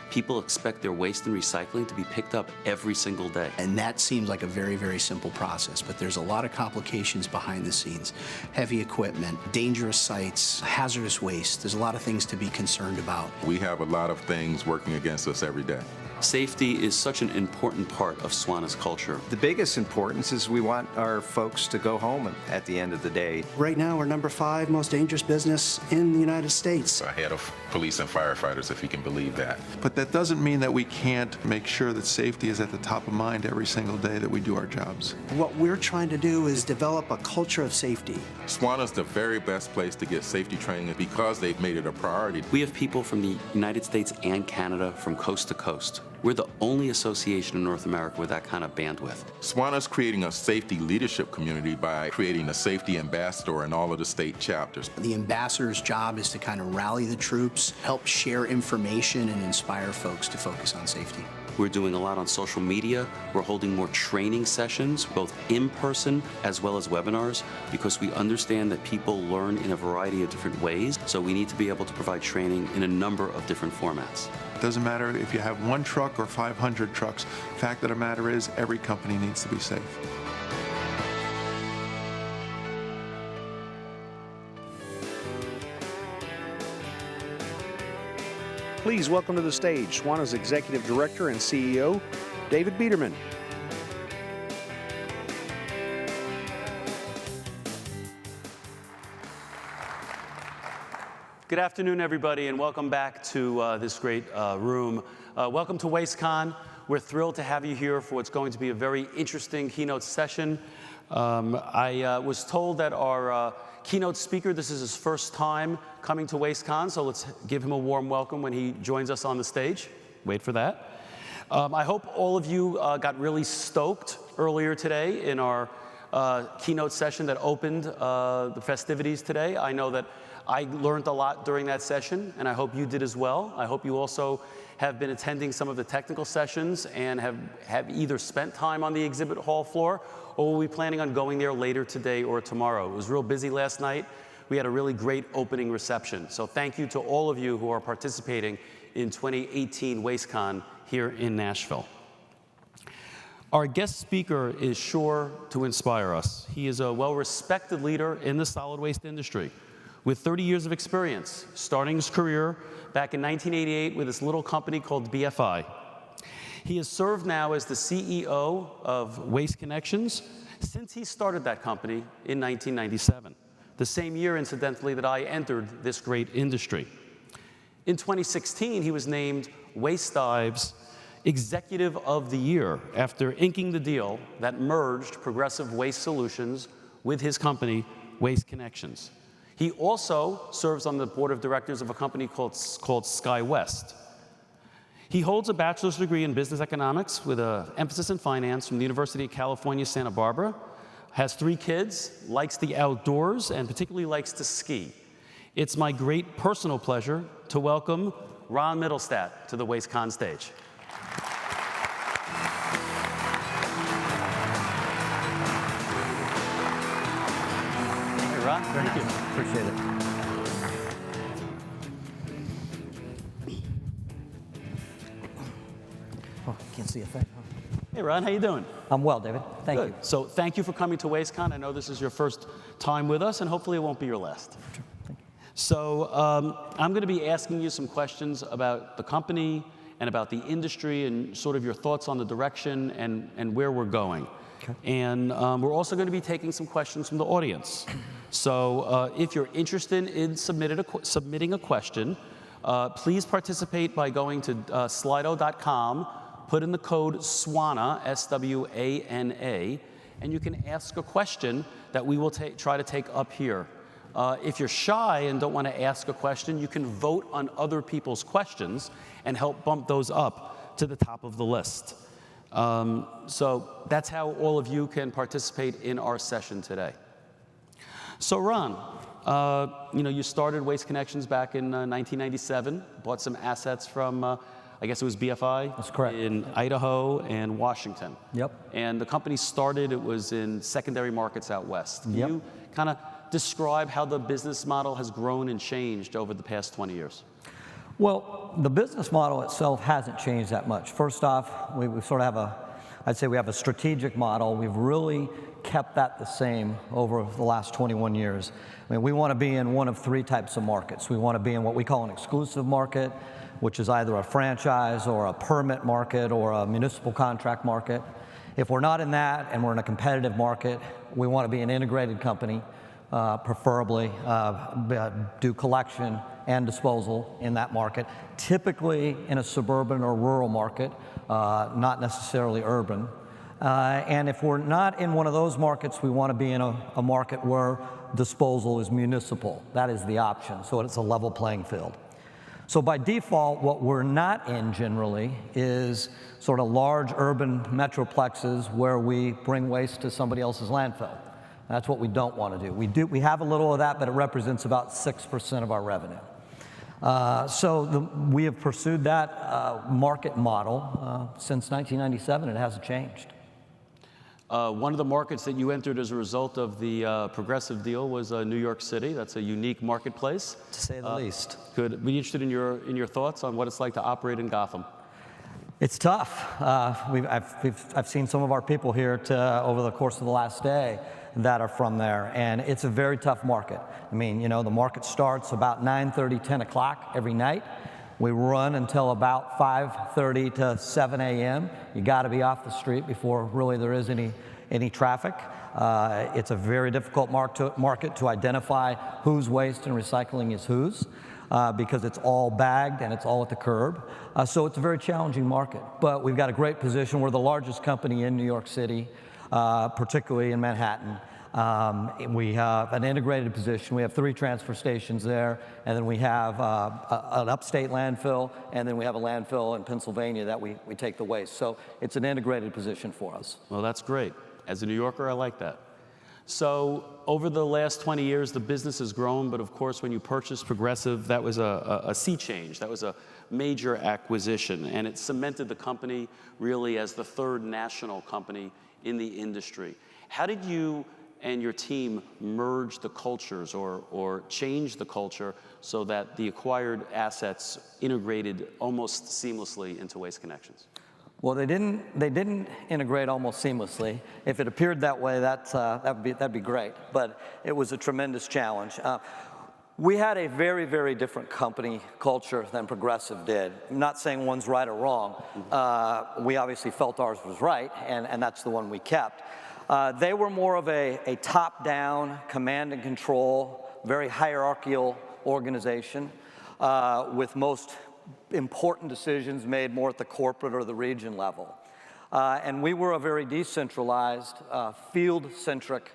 People expect their waste and recycling to be picked up every single day. And that seems like a very, very simple process, but there's a lot of complications behind the scenes. Heavy equipment, dangerous sites, hazardous waste. There's a lot of things to be concerned about. We have a lot of things working against us every day. Safety is such an important part of SWANA's culture. The biggest importance is we want our folks to go home at the end of the day. Right now, we're number 5 most dangerous business in the United States. Ahead of police and firefighters, if you can believe that. But that doesn't mean that we can't make sure that safety is at the top of mind every single day that we do our jobs. What we're trying to do is develop a culture of safety. SWANA's the very best place to get safety training because they've made it a priority. We have people from the United States and Canada from coast to coast. We're the only association in North America with that kind of bandwidth. SWANA's creating a safety leadership community by creating a safety ambassador in all of the state chapters. The ambassador's job is to kind of rally the troops, help share information, and inspire folks to focus on safety. We're doing a lot on social media. We're holding more training sessions, both in person as well as webinars, because we understand that people learn in a variety of different ways. So we need to be able to provide training in a number of different formats. It doesn't matter if you have 1 truck or 500 trucks. The fact of the matter is every company needs to be safe. Please welcome to the stage SWANA's Executive Director and CEO, David Biderman. Good afternoon, everybody, and welcome back to this great room. Welcome to WASTECON. We're thrilled to have you here for what's going to be a very interesting keynote session. I was told that our keynote speaker, this is his first time coming to WASTECON, so let's give him a warm welcome when he joins us on the stage. Wait for that. I hope all of you got really stoked earlier today in our keynote session that opened the festivities today. I know that I learned a lot during that session, and I hope you did as well. I hope you also have been attending some of the technical sessions and have either spent time on the exhibit hall floor or will be planning on going there later today or tomorrow. It was real busy last night. We had a really great opening reception. So thank you to all of you who are participating in 2018 WASTECON here in Nashville. Our guest speaker is sure to inspire us. He is a well-respected leader in the solid waste industry with 30 years of experience, starting his career back in 1988 with this little company called BFI. He has served now as the CEO of Waste Connections since he started that company in 1997, the same year, incidentally, that I entered this great industry. In 2016, he was named WasteDive's Executive of the Year after inking the deal that merged Progressive Waste Solutions with his company, Waste Connections. He also serves on the board of directors of a company called SkyWest. He holds a bachelor's degree in business economics with an emphasis in finance from the University of California, Santa Barbara, has 3 kids, likes the outdoors, and particularly likes to ski. It's my great personal pleasure to welcome Ron Mittelstaedt to the WasteCon stage. Hey, Ron. Thank you. Appreciate it. Oh, can't see a thing. Huh? Hey, Ron, how you doing? I'm well, David. Thank Good. you. So thank you for coming to WasteCon. I know this is your first time with us, and hopefully it won't be your last. Sure. Thank you. So I'm going to be asking you some questions about the company and about the industry and sort of your thoughts on the direction and where we're going. Okay. And we're also going to be taking some questions from the audience. So if you're interested in submitting a question, please participate by going to slido.com, put in the code SWANA, S-W-A-N-A, and you can ask a question that we will try to take up here. If you're shy and don't want to ask a question, you can vote on other people's questions and help bump those up to the top of the list. So that's how all of you can participate in our session today. So Ron, you started Waste Connections back in 1997, bought some assets from, I guess it was BFI? That's correct. In Idaho and Washington. Yep. And the company started, it was in secondary markets out west. Can Yep. you kind of describe how the business model has grown and changed over the past 20 years? Well, the business model itself hasn't changed that much. First off, we sort of have I'd say we have a strategic model. We've really kept that the same over the last 21 years. I mean, we want to be in one of three types of markets. We want to be in what we call an exclusive market, which is either a franchise or a permit market or a municipal contract market. If we're not in that and we're in a competitive market, we want to be an integrated company, preferably do collection and disposal in that market, typically in a suburban or rural market, not necessarily urban. And if we're not in one of those markets, we want to be in a market where disposal is municipal. That is the option, so it's a level playing field. So by default, what we're not in generally is sort of large urban metroplexes where we bring waste to somebody else's landfill. That's what we don't want to do. We have a little of that, but it represents about 6% of our revenue. We have pursued that market model since 1997. It hasn't changed. One of the markets that you entered as a result of the Progressive deal was New York City. That's a unique marketplace, To say the least. Could be interested in your thoughts on what it's like to operate in Gotham. It's tough. I've seen some of our people here over the course of the last day that are from there, and it's a very tough market. I mean, you know, the market starts about 9:30, 10 o'clock every night. We run until about 5:30 to 7 a.m. You got to be off the street before really there is any traffic. It's a very difficult market to identify whose waste and recycling is whose, because it's all bagged and it's all at the curb. So it's a very challenging market. But we've got a great position. We're the largest company in New York City, particularly in Manhattan. We have an integrated position. We have 3 transfer stations there, and then we have an upstate landfill, and then we have a landfill in Pennsylvania that we take the waste. So it's an integrated position for us. Well, that's great. As a New Yorker, I like that. So over the last 20 years, the business has grown, but of course, when you purchased Progressive, that was a sea change. That was a major acquisition, and it cemented the company really as the 3rd national company in the industry. How did you and your team merge the cultures or change the culture so that the acquired assets integrated almost seamlessly into Waste Connections? Well, they didn't integrate almost seamlessly. If it appeared that way, that'd be great. But it was a tremendous challenge. We had a very, very different company culture than Progressive did. I'm not saying one's right or wrong. We obviously felt ours was right, and that's the one we kept. They were more of a top-down, command and control, very hierarchical organization with most important decisions made more at the corporate or the region level. And we were a very decentralized, field-centric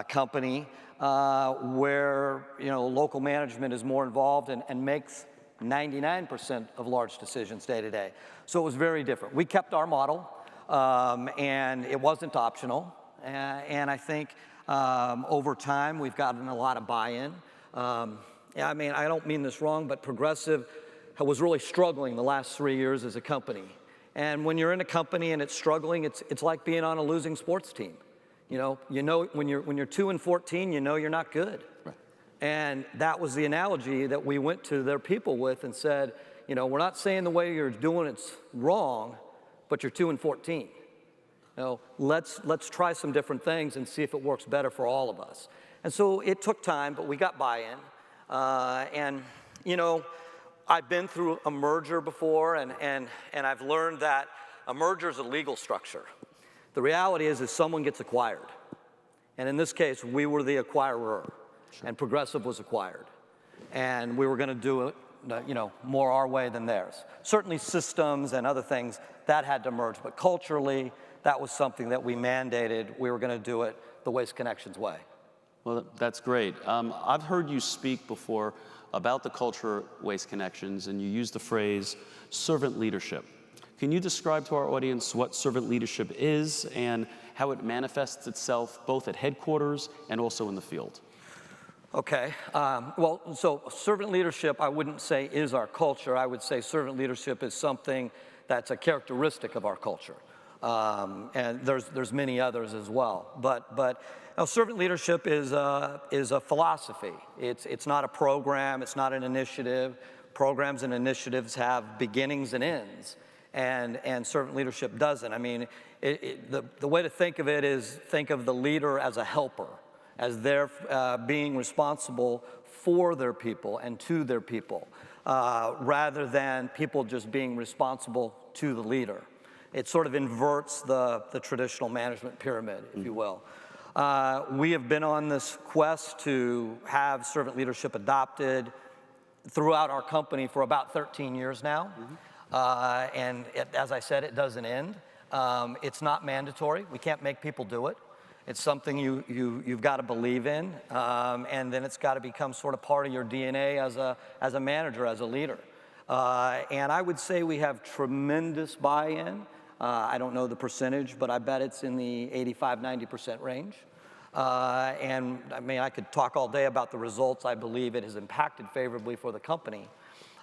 company where local management is more involved and makes 99% of large decisions day to day. So it was very different. We kept our model, and it wasn't optional. And I think over time we've gotten a lot of buy-in. I mean, I don't mean this wrong, but Progressive was really struggling the last 3 years as a company. And when you're in a company and it's struggling, it's like being on a losing sports team. You know when you're 2-14, you know you're not good. Right. And that was the analogy that we went to their people with and said, we're not saying the way you're doing it's wrong, but you're 2-14. Let's try some different things and see if it works better for all of us. And so it took time, but we got buy-in. I've been through a merger before, and I've learned that a merger is a legal structure. The reality is someone gets acquired. And in this case, we were the acquirer, and Progressive was acquired. And we were going to do it, more our way than theirs. Certainly systems and other things, that had to merge, but culturally, that was something that we mandated. We were going to do it the Waste Connections way. Well, that's great. I've heard you speak before about the culture of Waste Connections, and you used the phrase servant leadership. Can you describe to our audience what servant leadership is and how it manifests itself both at headquarters and also in the field? Okay. So servant leadership, I wouldn't say is our culture. I would say servant leadership is something that's a characteristic of our culture. And there's many others as well. But servant leadership is a philosophy. It's not a program. It's not an initiative. programs and initiatives have beginnings and ends, and servant leadership doesn't. I mean, the way to think of it is think of the leader as a helper, as they're being responsible for their people and to their people, rather than people just being responsible to the leader. It sort of inverts the traditional management pyramid, if you will. We have been on this quest to have servant leadership adopted throughout our company for about 13 years now. And as I said, it doesn't end. It's not mandatory. We can't make people do it. It's something you've got to believe in, and then it's got to become sort of part of your DNA as a manager, as a leader. And I would say we have tremendous buy-in. I don't know the percentage, but I bet it's in the 85–90% range. And I mean, I could talk all day about the results. I believe it has impacted favorably for the company.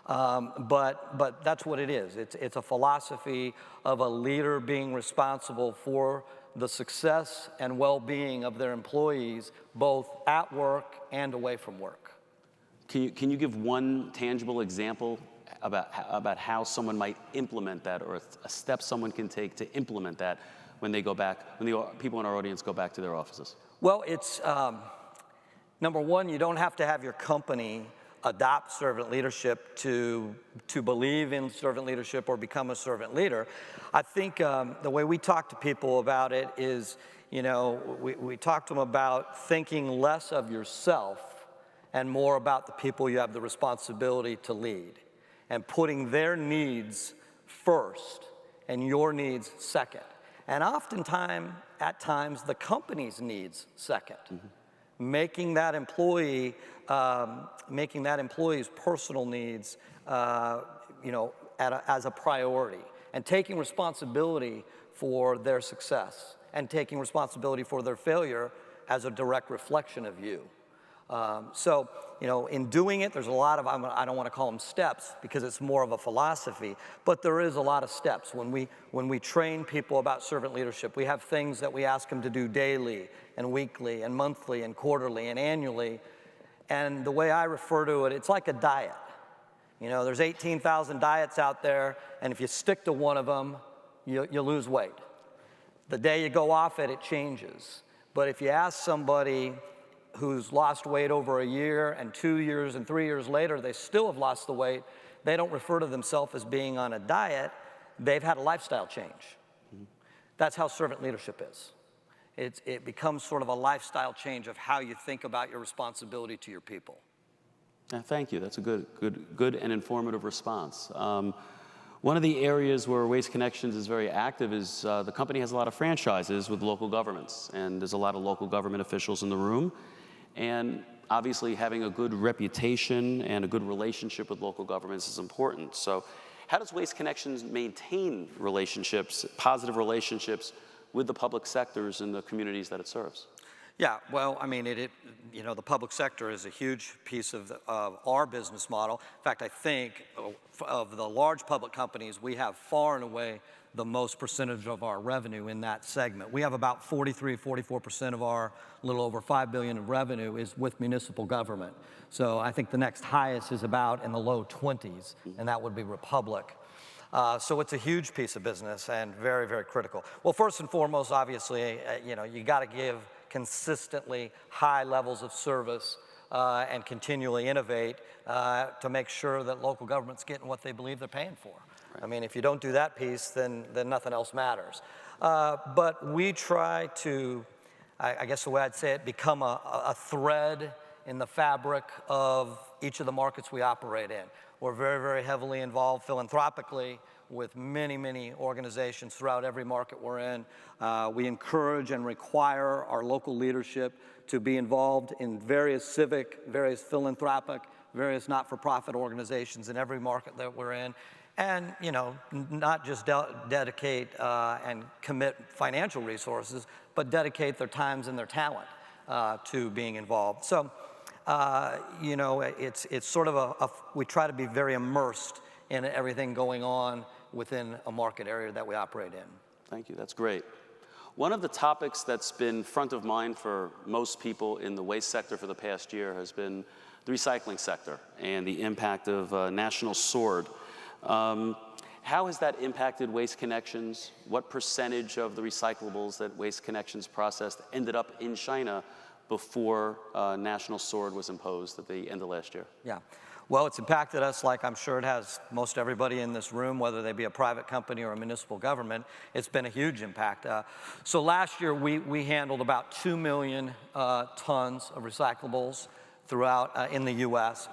But that's what it is. It's a philosophy of a leader being responsible for the success and well-being of their employees, both at work and away from work. Can you give one tangible example about how someone might implement that, or a step someone can take to implement that when they go back, when the people in our audience go back to their offices? Well, it's number one, you don't have to have your company adopt servant leadership to believe in servant leadership or become a servant leader. I think the way we talk to people about it is, you know, we talk to them about thinking less of yourself and more about the people you have the responsibility to lead, and putting their needs first and your needs second. And oftentimes, at times, the company's needs second. Making that employee's personal needs, you know, as a priority, and taking responsibility for their success, and taking responsibility for their failure as a direct reflection of you. So, you know, in doing it, there's a lot of, I don't want to call them steps because it's more of a philosophy, but there is a lot of steps. When we train people about servant leadership, we have things that we ask them to do daily and weekly and monthly and quarterly and annually. And the way I refer to it, it's like a diet. You know, there's 18,000 diets out there, and if you stick to one of them, you lose weight. The day you go off it, it changes. But if you ask somebody who's lost weight over a year and 2 years and 3 years later, they still have lost the weight, they don't refer to themselves as being on a diet, they've had a lifestyle change. That's how servant leadership is. It becomes sort of a lifestyle change of how you think about your responsibility to your people. Thank you. That's a good and informative response. One of the areas where Waste Connections is very active is the company has a lot of franchises with local governments, and there's a lot of local government officials in the room. And obviously having a good reputation and a good relationship with local governments is important. So how does Waste Connections maintain relationships, positive relationships with the public sectors and the communities that it serves? Yeah, well, I mean, you know, the public sector is a huge piece of our business model. In fact, I think of the large public companies, we have far and away the most percentage of our revenue in that segment. We have about 44% of our little over $5 billion of revenue is with municipal government. So I think the next highest is about in the low 20s, and that would be Republic. So it's a huge piece of business and very, very critical. Well, first and foremost, obviously, you know, you got to give consistently high levels of service and continually innovate to make sure that local government's getting what they believe they're paying for. Right. I mean, if you don't do that piece, then nothing else matters. But we try to, I guess the way I'd say it, become a thread in the fabric of each of the markets we operate in. We're very, very heavily involved philanthropically with many, many organizations throughout every market we're in. We encourage and require our local leadership to be involved in various civic, various philanthropic, various not-for-profit organizations in every market that we're in. And, you know, not just dedicate and commit financial resources, but dedicate their times and their talent to being involved. So, you know, it's sort of we try to be very immersed in everything going on within a market area that we operate in. Thank you, that's great. One of the topics that's been front of mind for most people in the waste sector for the past year has been the recycling sector and the impact of National Sword. How has that impacted Waste Connections? What percentage of the recyclables that Waste Connections processed ended up in China before National Sword was imposed at the end of last year? Yeah. Well, it's impacted us like I'm sure it has most everybody in this room, whether they be a private company or a municipal government. It's been a huge impact. So last year, we handled about 2 million tons of recyclables throughout, in the US,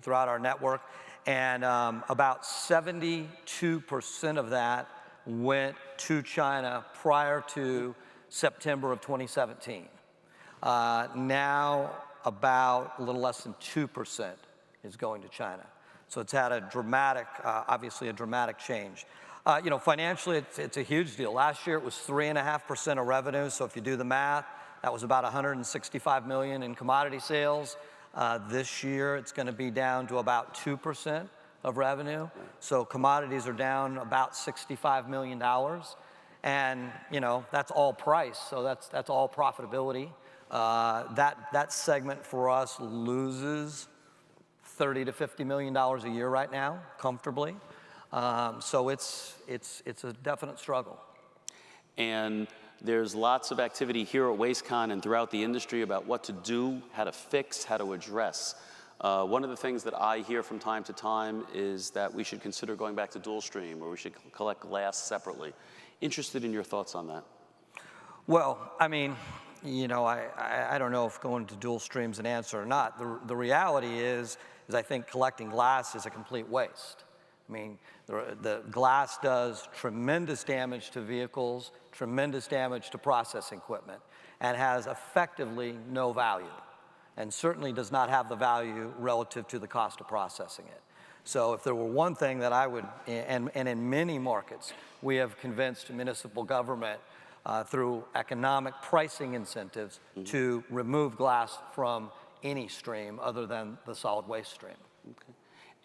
throughout our network. And about 72% of that went to China prior to September of 2017. Now, about a little less than 2% is going to China. So it's had a dramatic, obviously a dramatic change. You know, financially, it's a huge deal. Last year, it was 3.5% of revenue. So if you do the math, that was about 165 million in commodity sales. This year, it's going to be down to about 2% of revenue. So commodities are down about $65 million. And, you know, that's all price. So that's all profitability. That segment for us loses $30 to $50 million a year right now, comfortably. So it's a definite struggle. And there's lots of activity here at WasteCon and throughout the industry about what to do, how to fix, how to address. One of the things that I hear from time to time is that we should consider going back to dual stream, or we should collect glass separately. Interested in your thoughts on that? Well, I mean, you know, I don't know if going to dual stream's an answer or not. The reality is I think collecting glass is a complete waste. I mean, the glass does tremendous damage to vehicles, tremendous damage to processing equipment, and has effectively no value, and certainly does not have the value relative to the cost of processing it. So if there were one thing that I would, and in many markets, we have convinced municipal government through economic pricing incentives to remove glass from any stream other than the solid waste stream. Okay.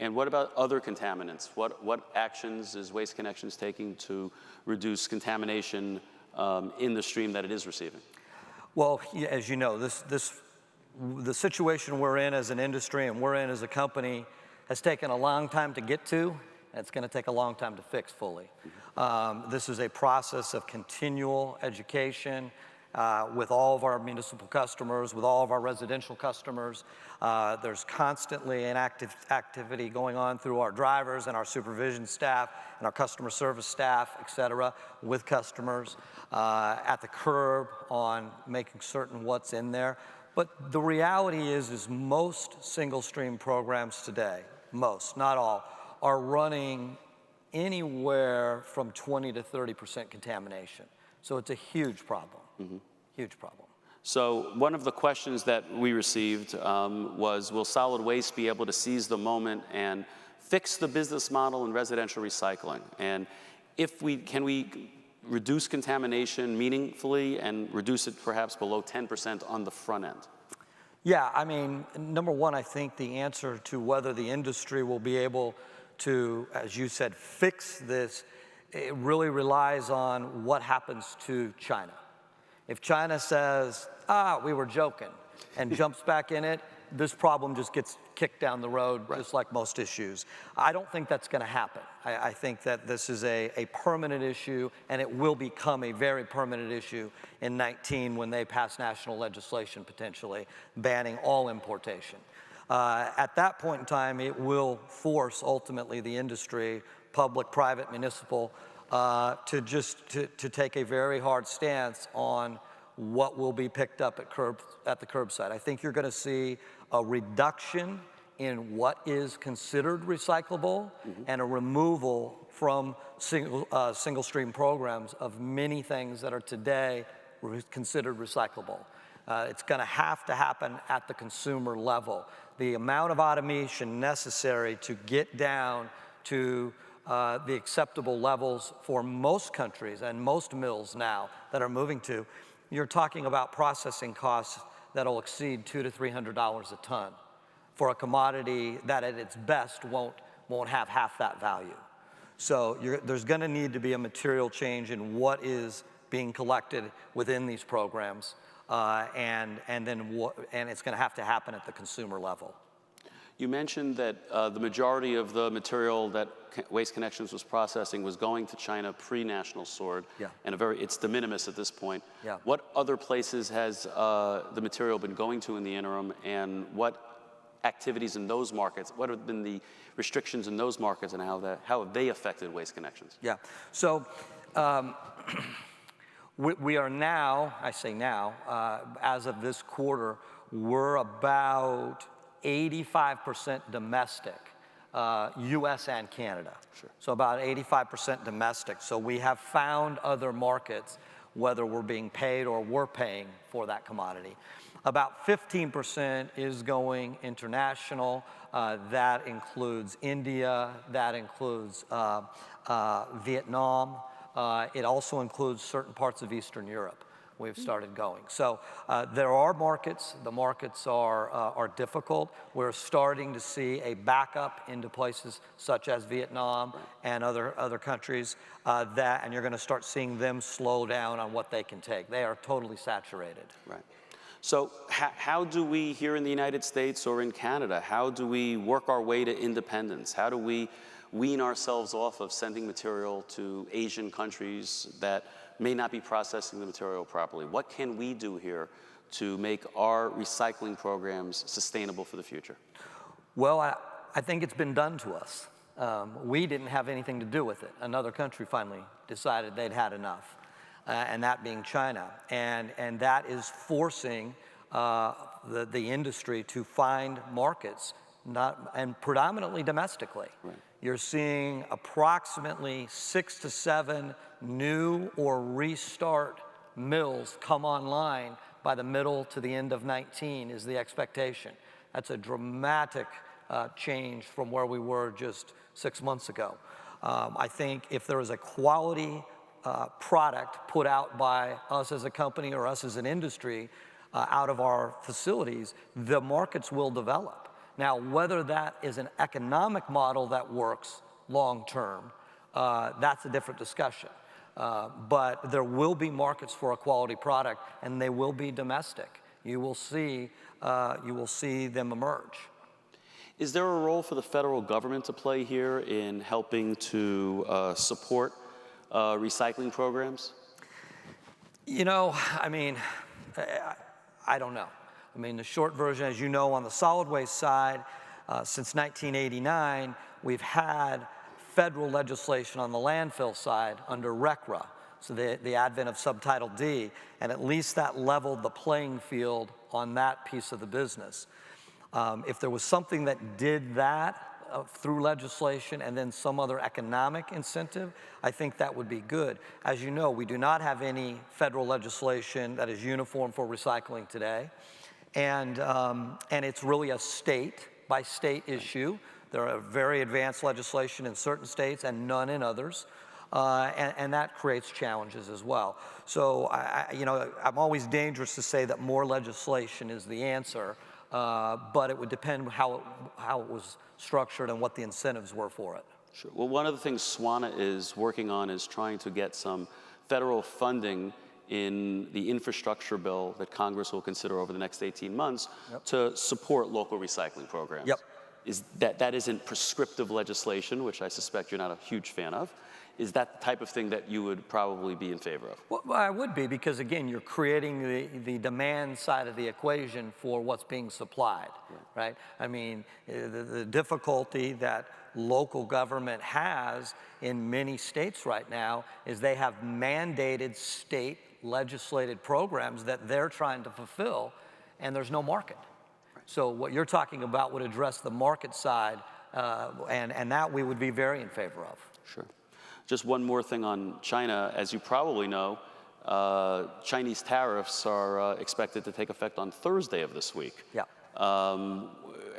And what about other contaminants? What actions is Waste Connections taking to reduce contamination in the stream that it is receiving? Well, as you know, the situation we're in as an industry and we're in as a company has taken a long time to get to, and it's going to take a long time to fix fully. This is a process of continual education with all of our municipal customers, with all of our residential customers. There's constantly an activity going on through our drivers and our supervision staff and our customer service staff, et cetera, with customers at the curb on making certain what's in there. But the reality is most single stream programs today, most, not all, are running anywhere from 20 to 30% contamination. So it's a huge problem, huge problem. So one of the questions that we received was, will solid waste be able to seize the moment and fix the business model in residential recycling? And can we reduce contamination meaningfully and reduce it perhaps below 10% on the front end? Yeah, I mean, number one, I think the answer to whether the industry will be able to, as you said, fix this, it really relies on what happens to China. If China says, we were joking, and jumps back in it, this problem just gets kicked down the road, just like most issues. I don't think that's going to happen. I think that this is a permanent issue, and it will become a very permanent issue in 19 when they pass national legislation, potentially, banning all importation. At that point in time, it will force, ultimately, the industry, public, private, municipal, to take a very hard stance on what will be picked up at the curbside. I think you're going to see a reduction in what is considered recyclable and a removal from single stream programs of many things that are today considered recyclable. It's going to happen at the consumer level. The amount of automation necessary to get down to the acceptable levels for most countries and most mills now that are moving to, you're talking about processing costs that'll exceed $200 to $300 a ton for a commodity that at its best won't have half that value. So there's going to need to be a material change in what is being collected within these programs, and it's going to have to happen at the consumer level. You mentioned that the majority of the material that Waste Connections was processing was going to China pre-National Sword, Yeah. and it's de minimis at this point. Yeah. What other places has the material been going to in the interim, and what activities in those markets, what have been the restrictions in those markets, and how have they affected Waste Connections? Yeah. So we are now, I say now, as of this quarter, we're about 85% domestic, US and Canada. Sure. So about 85% domestic. So we have found other markets, whether we're being paid or we're paying for that commodity. About 15% is going international. That includes India, that includes Vietnam. It also includes certain parts of Eastern Europe. We've started going. So there are markets. The markets are difficult. We're starting to see a backup into places such as Vietnam and other countries and you're going to start seeing them slow down on what they can take. They are totally saturated. Right. So how do we here in the United States or in Canada, how do we work our way to independence? How do we wean ourselves off of sending material to Asian countries that may not be processing the material properly? What can we do here to make our recycling programs sustainable for the future? Well, I think it's been done to us. We didn't have anything to do with it. Another country finally decided they'd had enough, and that being China. And that is forcing the industry to find markets, and predominantly domestically. Right. You're seeing approximately 6 to 7 new or restart mills come online by the middle to the end of 19 is the expectation. That's a dramatic change from where we were just 6 months ago. I think if there is a quality product put out by us as a company or us as an industry out of our facilities, the markets will develop. Now, whether that is an economic model that works long-term, that's a different discussion. But there will be markets for a quality product, and they will be domestic. You will see them emerge. Is there a role for the federal government to play here in helping to support recycling programs? You know, I mean, I don't know. I mean, the short version, as you know, on the solid waste side, since 1989, we've had federal legislation on the landfill side under RCRA, so the advent of Subtitle D, and at least that leveled the playing field on that piece of the business. If there was something that did that through legislation and then some other economic incentive, I think that would be good. As you know, we do not have any federal legislation that is uniform for recycling today. And it's really a state-by-state issue. There are very advanced legislation in certain states and none in others, and that creates challenges as well. So, I'm always dangerous to say that more legislation is the answer, but it would depend how it was structured and what the incentives were for it. Sure. Well, one of the things SWANA is working on is trying to get some federal funding in the infrastructure bill that Congress will consider over the next 18 months to support local recycling programs. Yep. Is that isn't prescriptive legislation, which I suspect you're not a huge fan of. Is that the type of thing that you would probably be in favor of? Well, I would be, because again, you're creating the demand side of the equation for what's being supplied, right? I mean, the difficulty that local government has in many states right now is they have mandated state legislated programs that they're trying to fulfill, and there's no market. So what you're talking about would address the market side, and that we would be very in favor of. Sure. Just one more thing on China. As you probably know, Chinese tariffs are expected to take effect on Thursday of this week. Yeah.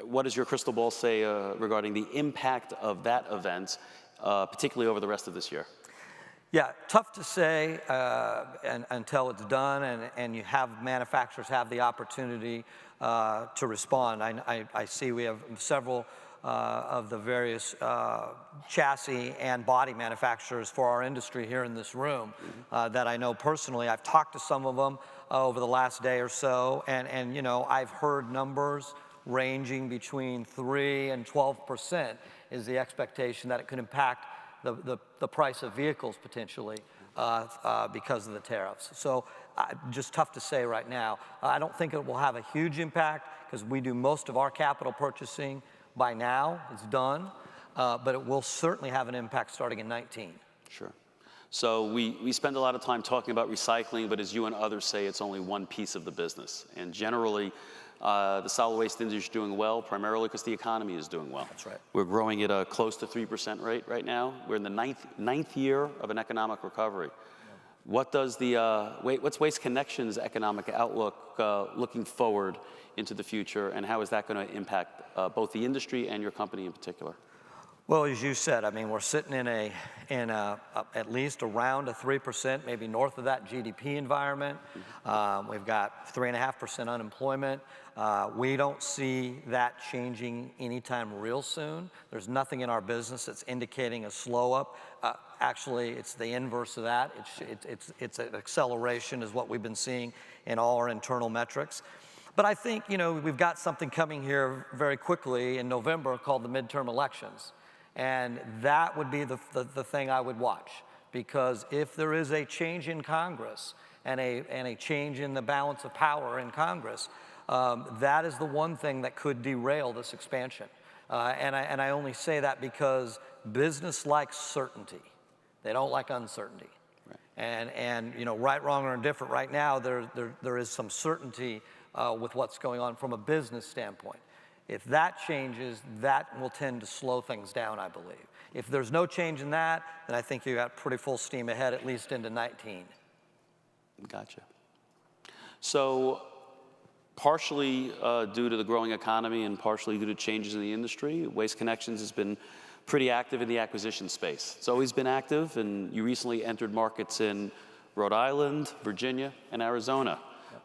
What does your crystal ball say regarding the impact of that event, particularly over the rest of this year? Yeah, tough to say until it's done and you have manufacturers have the opportunity to respond. I see we have several of the various chassis and body manufacturers for our industry here in this room that I know personally. I've talked to some of them over the last day or so, and I've heard numbers ranging between 3 and 12% is the expectation that it could impact the price of vehicles potentially because of the tariffs. So just tough to say right now. I don't think it will have a huge impact because we do most of our capital purchasing by now. It's done. But it will certainly have an impact starting in 19. Sure. So we spend a lot of time talking about recycling, but as you and others say, it's only one piece of the business. And generally, the solid waste industry is doing well, primarily because the economy is doing well. That's right. We're growing at a close to 3% rate right now. We're in the ninth year of an economic recovery. What does what's Waste Connections' economic outlook looking forward into the future, and how is that going to impact both the industry and your company in particular? Well, as you said, I mean, we're sitting in at least around a 3%, maybe north of that GDP environment. We've got 3.5% unemployment. We don't see that changing anytime real soon. There's nothing in our business that's indicating a slow up. Actually, it's the inverse of that. It's an acceleration is what we've been seeing in all our internal metrics. But I think, you know, we've got something coming here very quickly in November called the midterm elections. And that would be the thing I would watch, because if there is a change in Congress and a change in the balance of power in Congress, that is the one thing that could derail this expansion. And I only say that because business likes certainty. They don't like uncertainty. Right. And you know, right, wrong, or indifferent, right now there is some certainty with what's going on from a business standpoint. If that changes, that will tend to slow things down, I believe. If there's no change in that, then I think you got pretty full steam ahead, at least into 19. Gotcha. So partially due to the growing economy and partially due to changes in the industry, Waste Connections has been pretty active in the acquisition space. It's always been active, and you recently entered markets in Rhode Island, Virginia, and Arizona.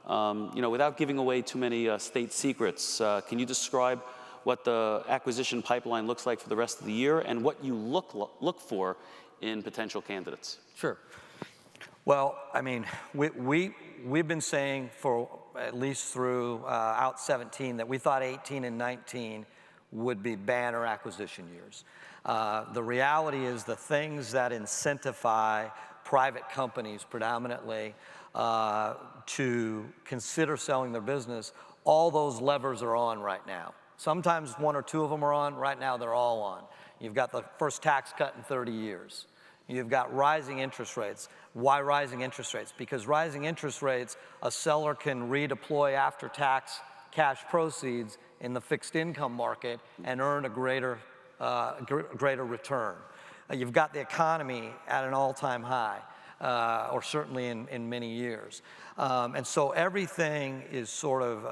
You know, without giving away too many state secrets, can you describe what the acquisition pipeline looks like for the rest of the year and what you look for in potential candidates? Sure. Well, I mean, we've been saying for at least throughout 17 that we thought 18 and 19 would be banner acquisition years. The reality is the things that incentivize private companies predominantly to consider selling their business, all those levers are on right now. Sometimes one or two of them are on. Right now, they're all on. You've got the first tax cut in 30 years. You've got rising interest rates. Why rising interest rates? Because rising interest rates, a seller can redeploy after-tax cash proceeds in the fixed income market and earn a greater return. You've got the economy at an all-time high. Or certainly in many years. And so everything is sort of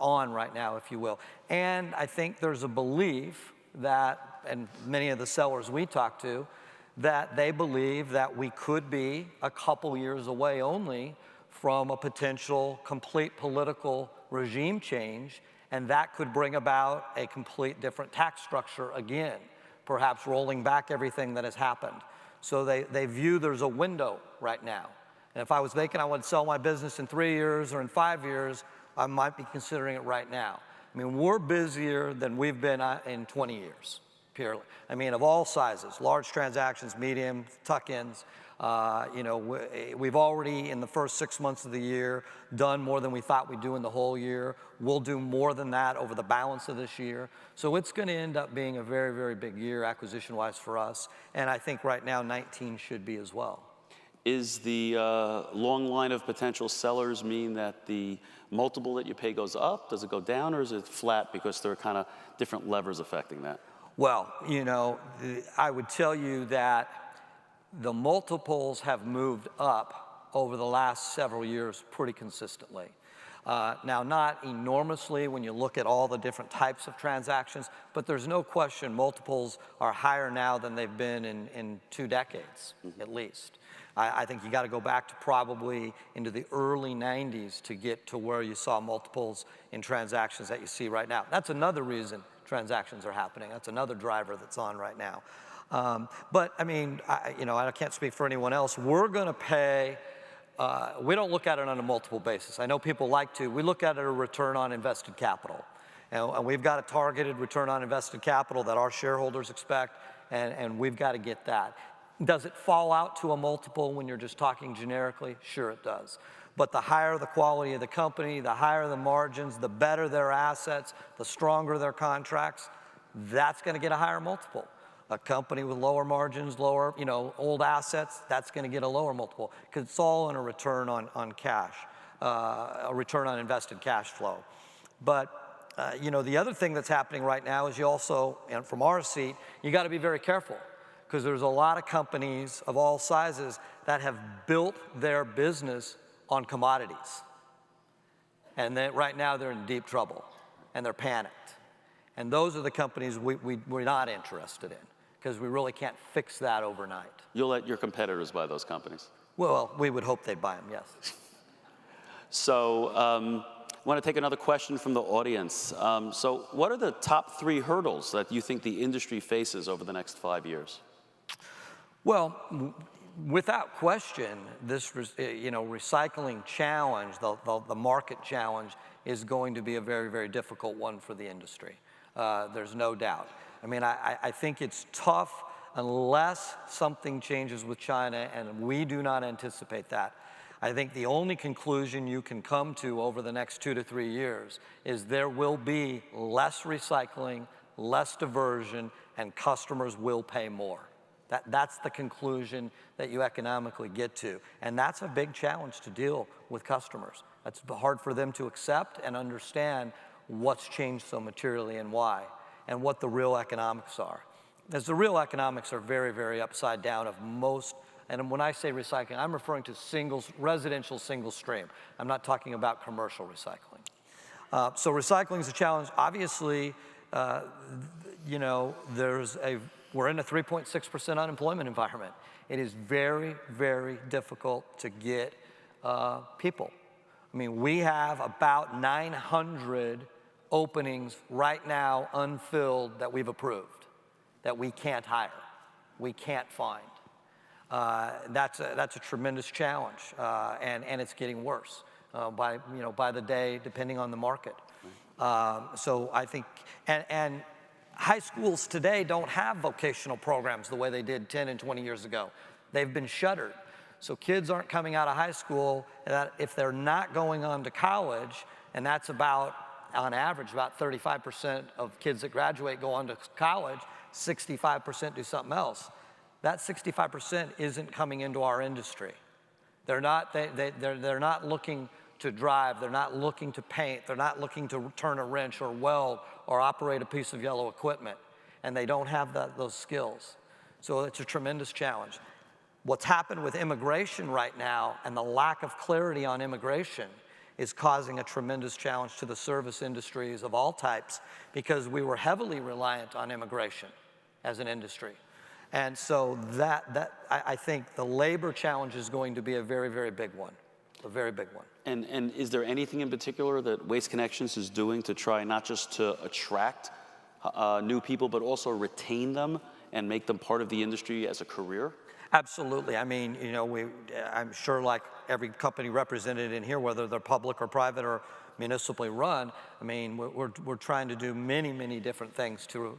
on right now, if you will. And I think there's a belief that, and many of the sellers we talk to, that they believe that we could be a couple years away only from a potential complete political regime change, and that could bring about a complete different tax structure again, perhaps rolling back everything that has happened. So they view there's a window right now. And if I was thinking I would sell my business in 3 years or in 5 years, I might be considering it right now. I mean, we're busier than we've been in 20 years, purely. I mean, of all sizes, large transactions, medium, tuck-ins. You know, we've already, in the first 6 months of the year, done more than we thought we'd do in the whole year. We'll do more than that over the balance of this year. So it's going to end up being a very, very big year acquisition-wise for us. And I think right now 19 should be as well. Is the long line of potential sellers mean that the multiple that you pay goes up? Does it go down, or is it flat because there are kind of different levers affecting that? Well, you know, I would tell you that the multiples have moved up over the last several years pretty consistently. Now, not enormously when you look at all the different types of transactions, but there's no question multiples are higher now than they've been in 2 decades, at least. I think you got to go back to probably into the early 90s to get to where you saw multiples in transactions that you see right now. That's another reason transactions are happening. That's another driver that's on right now. But I mean, you know, I can't speak for anyone else. We're going to pay. We don't look at it on a multiple basis. I know people like to. We look at it a return on invested capital. And we've got a targeted return on invested capital that our shareholders expect, and we've got to get that. Does it fall out to a multiple when you're just talking generically? Sure it does. But the higher the quality of the company, the higher the margins, the better their assets, the stronger their contracts, that's going to get a higher multiple. A company with lower margins, lower, old assets, that's going to get a lower multiple because it's all in a return on cash, a return on invested cash flow. But the other thing that's happening right now is you also, and from our seat, you got to be very careful because there's a lot of companies of all sizes that have built their business on commodities. And right now they're in deep trouble and they're panicked. And those are the companies we're not interested in because we really can't fix that overnight. You'll let your competitors buy those companies? Well, we would hope they'd buy them, yes. So I want to take another question from the audience. So what are the top 3 hurdles that you think the industry faces over the next 5 years? Well, without question, this recycling challenge, the market challenge, is going to be a very, very difficult one for the industry. There's no doubt. I mean, I think it's tough unless something changes with China, and we do not anticipate that. I think the only conclusion you can come to over the next 2 to 3 years is there will be less recycling, less diversion, and customers will pay more. That's the conclusion that you economically get to. And that's a big challenge to deal with customers. It's hard for them to accept and understand what's changed so materially and why, and what the real economics are. As the real economics are very, very upside down of most, and when I say recycling, I'm referring to residential single stream. I'm not talking about commercial recycling. So recycling is a challenge. Obviously, we're in a 3.6% unemployment environment. It is very, very difficult to get people. I mean, we have about 900 openings right now unfilled that we've approved, that we can't hire, we can't find. That's a tremendous challenge, and it's getting worse by the day, depending on the market. So I think, and high schools today don't have vocational programs the way they did 10 and 20 years ago. They've been shuttered. So kids aren't coming out of high school, and if they're not going on to college, and that's about, on average, about 35% of kids that graduate go on to college, 65% do something else. That 65% isn't coming into our industry. They're not looking to drive, they're not looking to paint, they're not looking to turn a wrench or weld or operate a piece of yellow equipment, and they don't have those skills. So it's a tremendous challenge. What's happened with immigration right now and the lack of clarity on immigration is causing a tremendous challenge to the service industries of all types because we were heavily reliant on immigration as an industry. And so I think the labor challenge is going to be a very, very big one, a very big one. And is there anything in particular that Waste Connections is doing to try not just to attract new people, but also retain them and make them part of the industry as a career? Absolutely. I mean, I'm sure like every company represented in here, whether they're public or private or municipally run, I mean, we're trying to do many, many different things to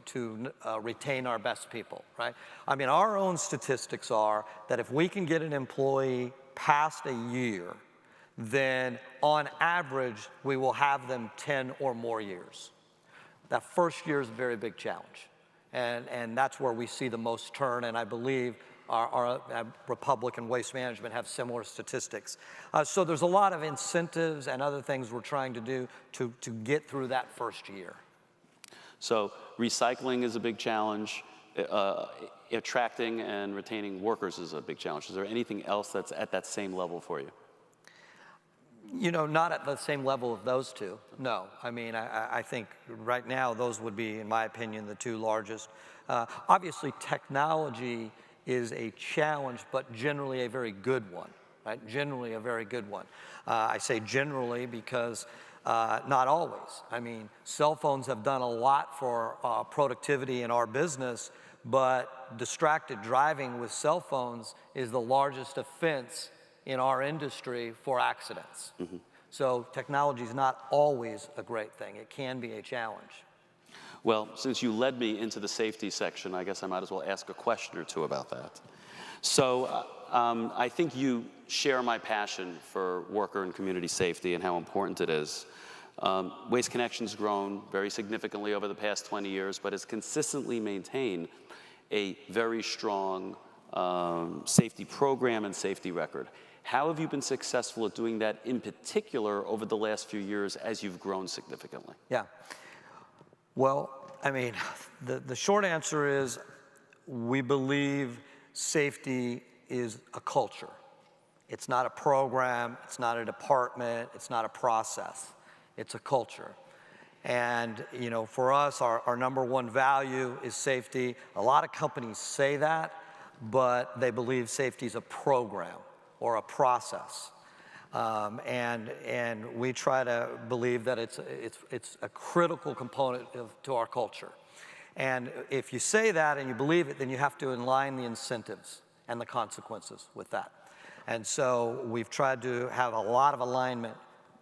retain our best people, right? I mean, our own statistics are that if we can get an employee past a year, then on average, we will have them 10 or more years. That first year is a very big challenge. And that's where we see the most turn, and I believe our Republic and Waste Management have similar statistics. So there's a lot of incentives and other things we're trying to do to get through that first year. So recycling is a big challenge. Attracting and retaining workers is a big challenge. Is there anything else that's at that same level for you? Not at the same level of those two, no. I mean, I think right now those would be, in my opinion, the two largest. Obviously, technology is a challenge, but generally a very good one, right? Generally a very good one. I say generally because not always. I mean, cell phones have done a lot for productivity in our business, but distracted driving with cell phones is the largest offense in our industry for accidents. Mm-hmm. So technology is not always a great thing. It can be a challenge. Well, since you led me into the safety section, I guess I might as well ask a question or two about that. So I think you share my passion for worker and community safety and how important it is. Waste Connection's grown very significantly over the past 20 years, but has consistently maintained a very strong safety program and safety record. How have you been successful at doing that in particular over the last few years as you've grown significantly? Yeah. Well, I mean, the short answer is we believe safety is a culture. It's not a program, it's not a department, it's not a process. It's a culture. And you know, for us, our number one value is safety. A lot of companies say that, but they believe safety is a program or a process. And we try to believe that it's a critical component to our culture. And if you say that and you believe it, then you have to align the incentives and the consequences with that. And so we've tried to have a lot of alignment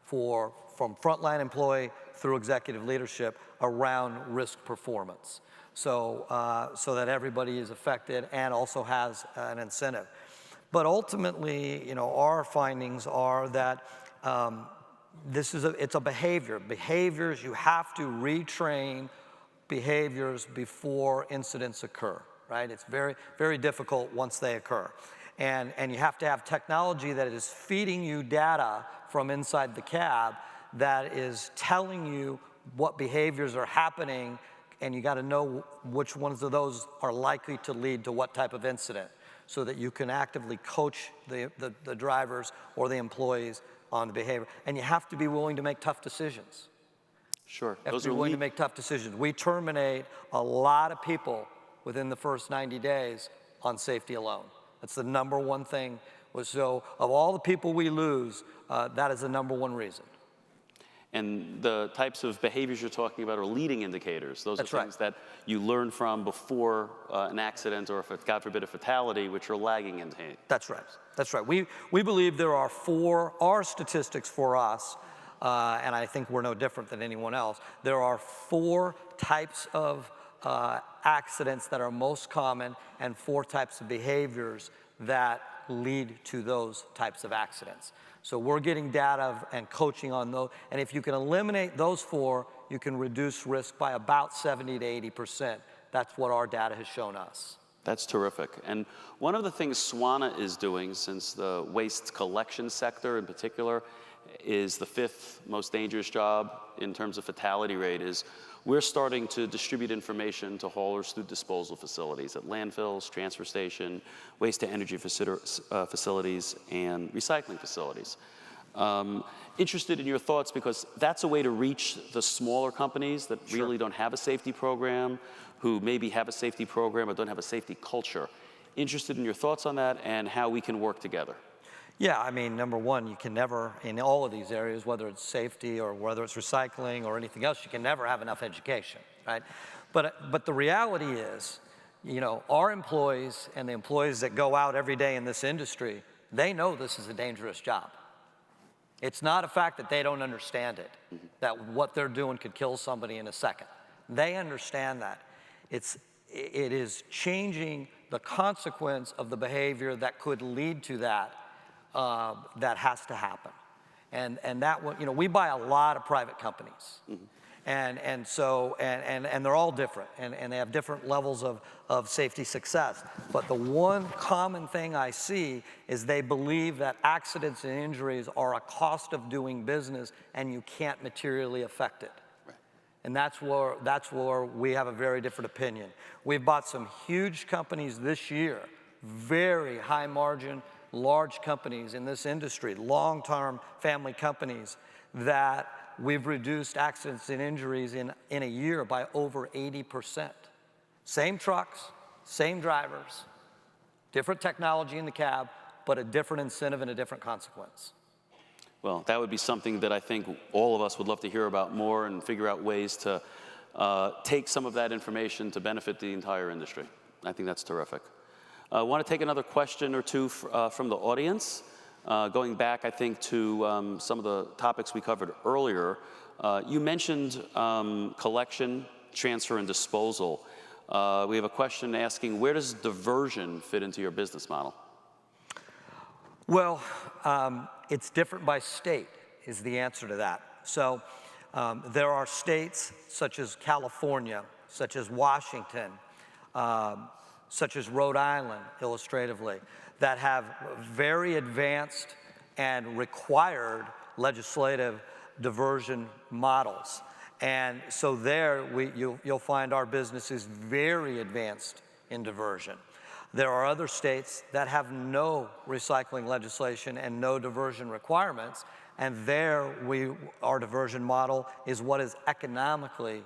from frontline employee through executive leadership around risk performance. So that everybody is affected and also has an incentive. But ultimately, you know, our findings are that it's a behavior. Behaviors, you have to retrain behaviors before incidents occur, right? It's very, very difficult once they occur. And you have to have technology that is feeding you data from inside the cab that is telling you what behaviors are happening, and you got to know which ones of those are likely to lead to what type of incident, so that you can actively coach the drivers or the employees on the behavior. And you have to be willing to make tough decisions. Sure. You have to be willing to make tough decisions. We terminate a lot of people within the first 90 days on safety alone. That's the number one thing. So of all the people we lose, that is the number one reason. And the types of behaviors you're talking about are leading indicators. Those are things that you learn from before an accident or, if God forbid, a fatality, which are lagging indicators. That's right. That's right. We believe there are our statistics for us, and I think we're no different than anyone else. There are 4 types of accidents that are most common and 4 types of behaviors that lead to those types of accidents. So we're getting data and coaching on those, and if you can eliminate those 4, you can reduce risk by about 70 to 80%. That's what our data has shown us. That's terrific. And one of the things SWANA is doing, since the waste collection sector in particular is the 5th most dangerous job in terms of fatality rate, is we're starting to distribute information to haulers through disposal facilities at landfills, transfer station, waste-to-energy facilities, and recycling facilities. Interested in your thoughts, because that's a way to reach the smaller companies that really don't have a safety program, who maybe have a safety program but don't have a safety culture. Interested in your thoughts on that and how we can work together. Yeah, I mean, number one, you can never, in all of these areas, whether it's safety or whether it's recycling or anything else, you can never have enough education, right? But the reality is, you know, our employees and the employees that go out every day in this industry, they know this is a dangerous job. It's not a fact that they don't understand it, that what they're doing could kill somebody in a second. They understand that. It is changing the consequence of the behavior that could lead to that. That has to happen, and that one, you know, we buy a lot of private companies, and so they're all different, and they have different levels of safety success. But the one common thing I see is they believe that accidents and injuries are a cost of doing business, and you can't materially affect it. And that's where we have a very different opinion. We've bought some huge companies this year, very high margin, large companies in this industry, long-term family companies, that we've reduced accidents and injuries in a year by over 80%. Same trucks, same drivers, different technology in the cab, but a different incentive and a different consequence. Well, that would be something that I think all of us would love to hear about more and figure out ways to take some of that information to benefit the entire industry. I think that's terrific. I want to take another question or two from the audience. Going back, I think, to some of the topics we covered earlier, you mentioned collection, transfer, and disposal. We have a question asking, where does diversion fit into your business model? Well, it's different by state is the answer to that. So there are states such as California, such as Washington, such as Rhode Island, illustratively, that have very advanced and required legislative diversion models. And so there, you'll find our business is very advanced in diversion. There are other states that have no recycling legislation and no diversion requirements, and there our diversion model is what is economically,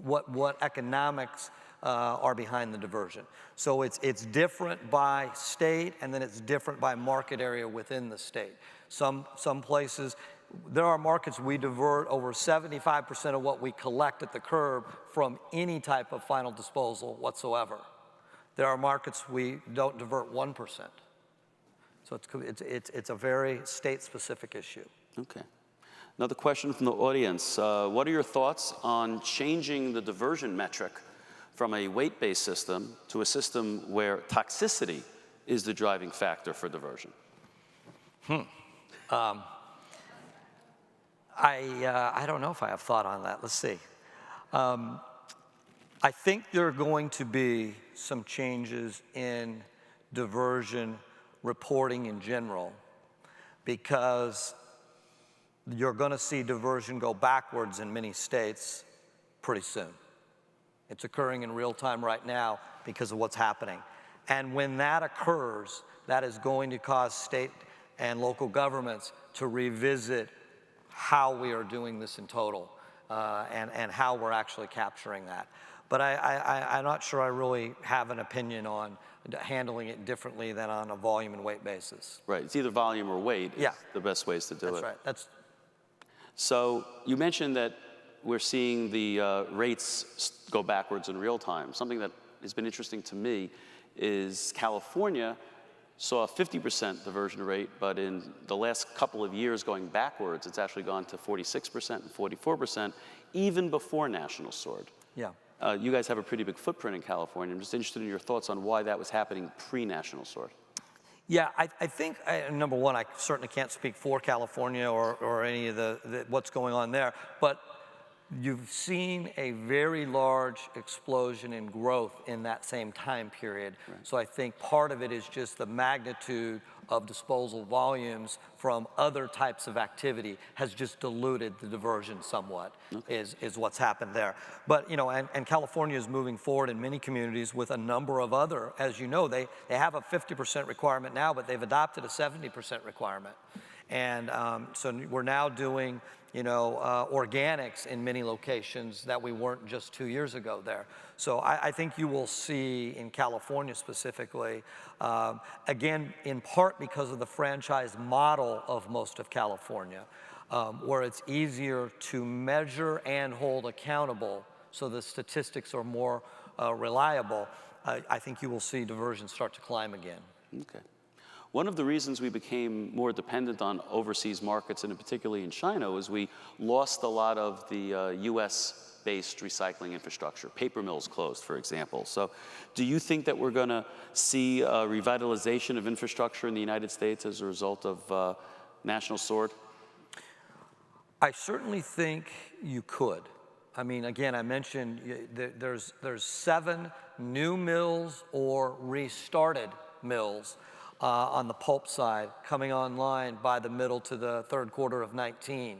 what economics are behind the diversion. So it's different by state, and then it's different by market area within the state. Some places, there are markets we divert over 75% of what we collect at the curb from any type of final disposal whatsoever. There are markets we don't divert 1%. So it's a very state-specific issue. Okay. Another question from the audience. What are your thoughts on changing the diversion metric from a weight-based system to a system where toxicity is the driving factor for diversion? I don't know if I have thought on that. Let's see. I think there are going to be some changes in diversion reporting in general, because you're going to see diversion go backwards in many states pretty soon. It's occurring in real time right now because of what's happening. And when that occurs, that is going to cause state and local governments to revisit how we are doing this in total and how we're actually capturing that. But I'm not sure I really have an opinion on handling it differently than on a volume and weight basis. Right, it's either volume or weight is the best ways to do it. That's right. So you mentioned that we're seeing the rates go backwards in real time. Something that has been interesting to me is California saw a 50% diversion rate, but in the last couple of years going backwards, it's actually gone to 46% and 44%, even before national soared. Yeah. You guys have a pretty big footprint in California. I'm just interested in your thoughts on why that was happening pre-national soar. Yeah, I think, number one, I certainly can't speak for California or any of what's going on there, but you've seen a very large explosion in growth in that same time period. Right. So I think part of it is just the magnitude of disposal volumes from other types of activity has just diluted the diversion somewhat, is what's happened there. But, you know, and California is moving forward in many communities with a number of other, as you know, they have a 50% requirement now, but they've adopted a 70% requirement. And so we're now doing, you know, organics in many locations that we weren't just 2 years ago there. So I think you will see in California specifically, again, in part because of the franchise model of most of California, where it's easier to measure and hold accountable so the statistics are more reliable, I think you will see diversion start to climb again. Okay. One of the reasons we became more dependent on overseas markets, and particularly in China, was we lost a lot of the US-based recycling infrastructure. Paper mills closed, for example. So do you think that we're going to see a revitalization of infrastructure in the United States as a result of national sword? I certainly think you could. I mean, again, I mentioned there's 7 new mills or restarted mills on the pulp side coming online by the middle to the third quarter of 19.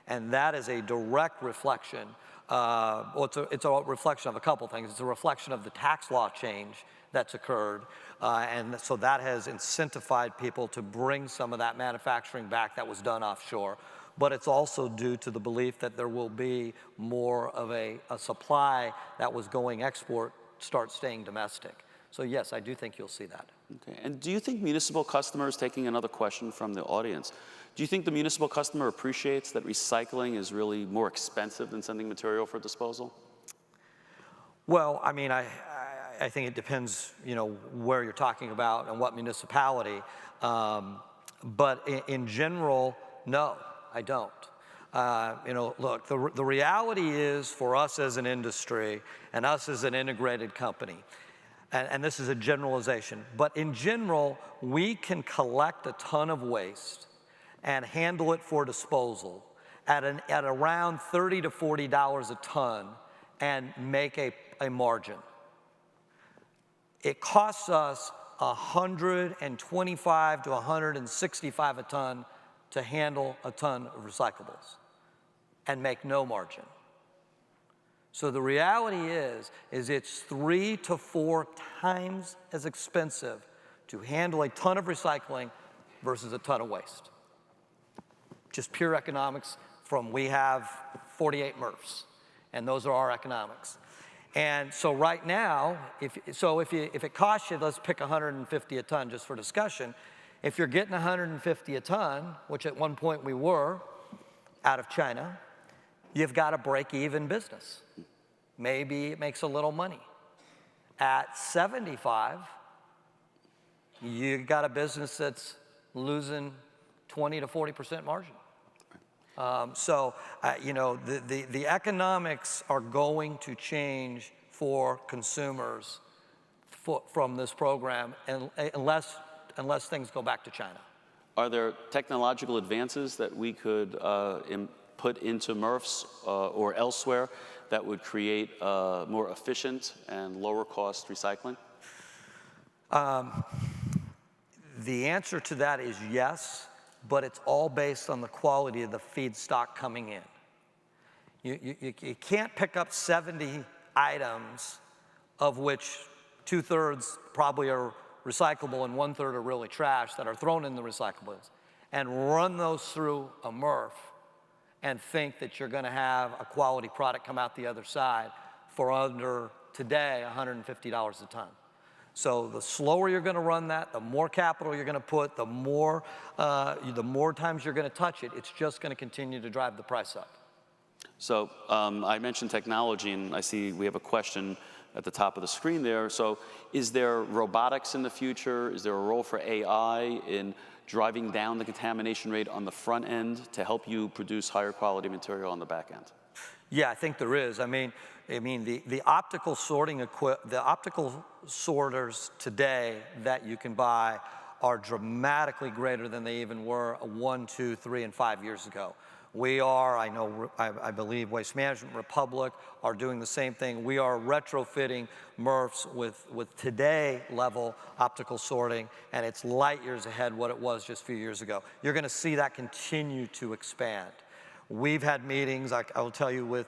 And that is a direct reflection, well, it's a reflection of a couple things. It's a reflection of the tax law change that's occurred. And so that has incentivized people to bring some of that manufacturing back that was done offshore. But it's also due to the belief that there will be more of a supply that was going export start staying domestic. So yes, I do think you'll see that. Okay. And do you think municipal customers, taking another question from the audience, do you think the municipal customer appreciates that recycling is really more expensive than sending material for disposal? Well, I mean, I think it depends, you know, where you're talking about and what municipality. But in general, no, I don't. Look, the reality is for us as an industry and us as an integrated company, and this is a generalization, but in general, we can collect a ton of waste and handle it for disposal at around $30 to $40 a ton and make a margin. It costs us $125 to $165 a ton to handle a ton of recyclables and make no margin. So the reality is it's 3 to 4 times as expensive to handle a ton of recycling versus a ton of waste. Just pure economics from we have 48 MRFs, and those are our economics. And so right now, if it costs you, let's pick 150 a ton just for discussion. If you're getting 150 a ton, which at one point we were, out of China, you've got a break-even business. Maybe it makes a little money. At 75, you got a business that's losing 20 to 40% margin. The economics are going to change for consumers from this program unless things go back to China. Are there technological advances that we could put into MRFs or elsewhere that would create more efficient and lower cost recycling? The answer to that is yes, but it's all based on the quality of the feedstock coming in. You can't pick up 70 items, of which 2/3 probably are recyclable and 1/3 are really trash that are thrown in the recyclables, and run those through a MRF and think that you're going to have a quality product come out the other side for under, today, $150 a ton. So the slower you're going to run that, the more capital you're going to put, the more times you're going to touch it, it's just going to continue to drive the price up. So I mentioned technology, and I see we have a question at the top of the screen there. So is there robotics in the future? Is there a role for AI in driving down the contamination rate on the front end to help you produce higher quality material on the back end? Yeah, I think there is. I mean, the optical optical sorters today that you can buy are dramatically greater than they even were 1, 2, 3, and 5 years ago. We are, I believe Waste Management Republic are doing the same thing. We are retrofitting MRFs with today level optical sorting, and it's light years ahead what it was just a few years ago. You're going to see that continue to expand. We've had meetings, I will tell you, with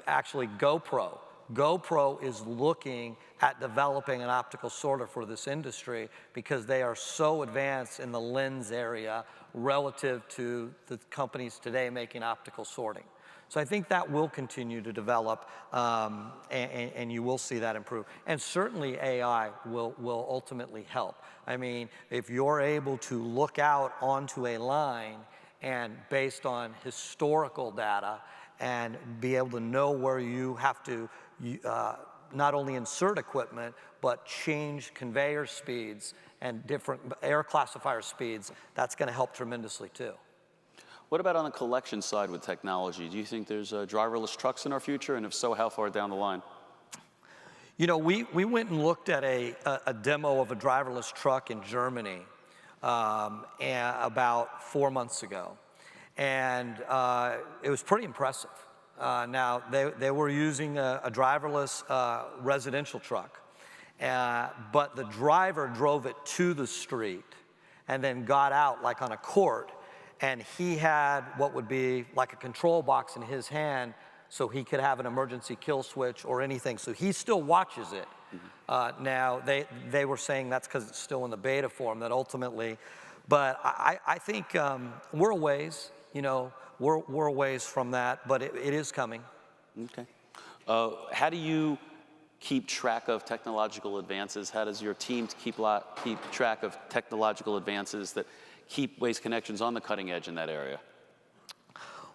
actually GoPro. GoPro is looking at developing an optical sorter for this industry because they are so advanced in the lens area relative to the companies today making optical sorting. So I think that will continue to develop, and you will see that improve. And certainly AI will ultimately help. I mean, if you're able to look out onto a line and based on historical data and be able to know where you have to not only insert equipment, but change conveyor speeds and different air classifier speeds, that's going to help tremendously too. What about on the collection side with technology? Do you think there's driverless trucks in our future? And if so, how far down the line? You know, we went and looked at a demo of a driverless truck in Germany about 4 months ago. And it was pretty impressive. Now, they were using a driverless residential truck. But the driver drove it to the street and then got out like on a court. And he had what would be like a control box in his hand so he could have an emergency kill switch or anything. So he still watches it. Now, they were saying that's because it's still in the beta form that ultimately, but I think we're a ways, we're a ways from that, but it is coming. Okay. How do you keep track of technological advances? How does your team keep track of technological advances that keep Waste Connections on the cutting edge in that area?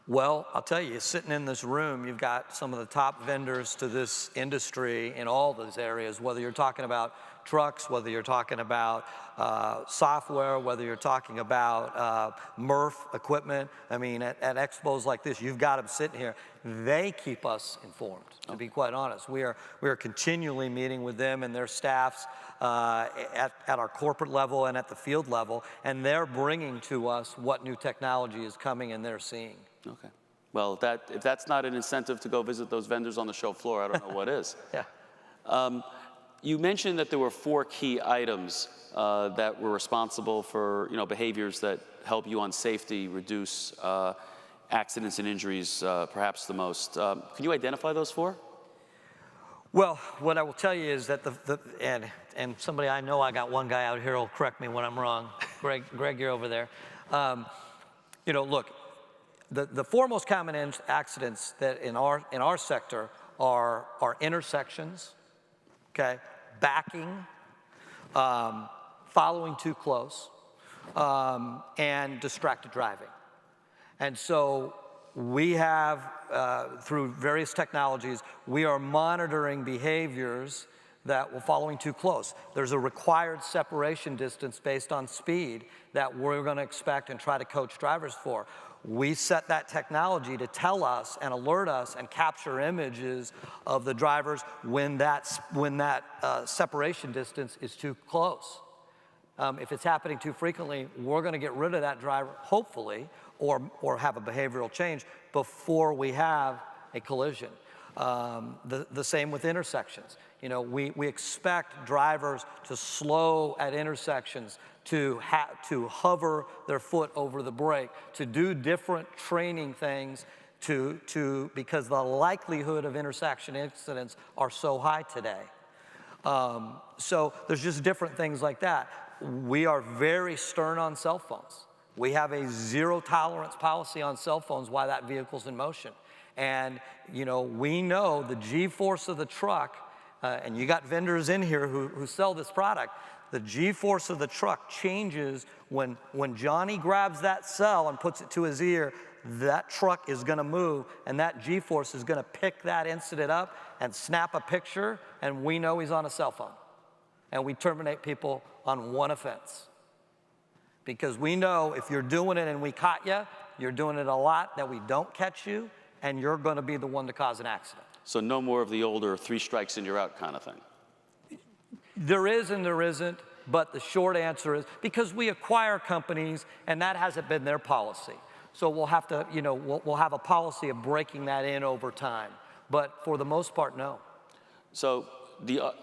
Well, I'll tell you, sitting in this room, you've got some of the top vendors to this industry in all those areas, whether you're talking about trucks, whether you're talking about software, whether you're talking about MRF equipment. I mean, at expos like this, you've got them sitting here. They keep us informed, to be quite honest. We are continually meeting with them and their staffs at our corporate level and at the field level, and they're bringing to us what new technology is coming and they're seeing. Okay. Well, if that's not an incentive to go visit those vendors on the show floor, I don't know what is. Yeah. You mentioned that there were 4 key items that were responsible for behaviors that help you on safety, reduce accidents and injuries perhaps the most. Can you identify those 4? Well, what I will tell you is that and somebody I know, I got one guy out here who'll correct me when I'm wrong. Greg, you're over there. Look, the 4 most common accidents that in our sector are intersections, okay, backing, following too close, and distracted driving. And so we have, through various technologies, we are monitoring behaviors that were following too close. There's a required separation distance based on speed that we're going to expect and try to coach drivers for. We set that technology to tell us and alert us and capture images of the drivers when that separation distance is too close. If it's happening too frequently, we're going to get rid of that driver, hopefully, or have a behavioral change before we have a collision. The same with intersections. We expect drivers to slow at intersections, to hover their foot over the brake, to do different training things because the likelihood of intersection incidents are so high today. So there's just different things like that. We are very stern on cell phones. We have a zero tolerance policy on cell phones while that vehicle's in motion. And we know the G-force of the truck, and you got vendors in here who sell this product, the G-force of the truck changes when Johnny grabs that cell and puts it to his ear. That truck is going to move, and that G-force is going to pick that incident up and snap a picture, and we know he's on a cell phone. And we terminate people on one offense. Because we know if you're doing it and we caught you, you're doing it a lot that we don't catch you, and you're going to be the one to cause an accident. So no more of the older 3 strikes and you're out kind of thing. There is and there isn't, but the short answer is because we acquire companies and that hasn't been their policy. So we'll have to, we'll have a policy of breaking that in over time. But for the most part, no. So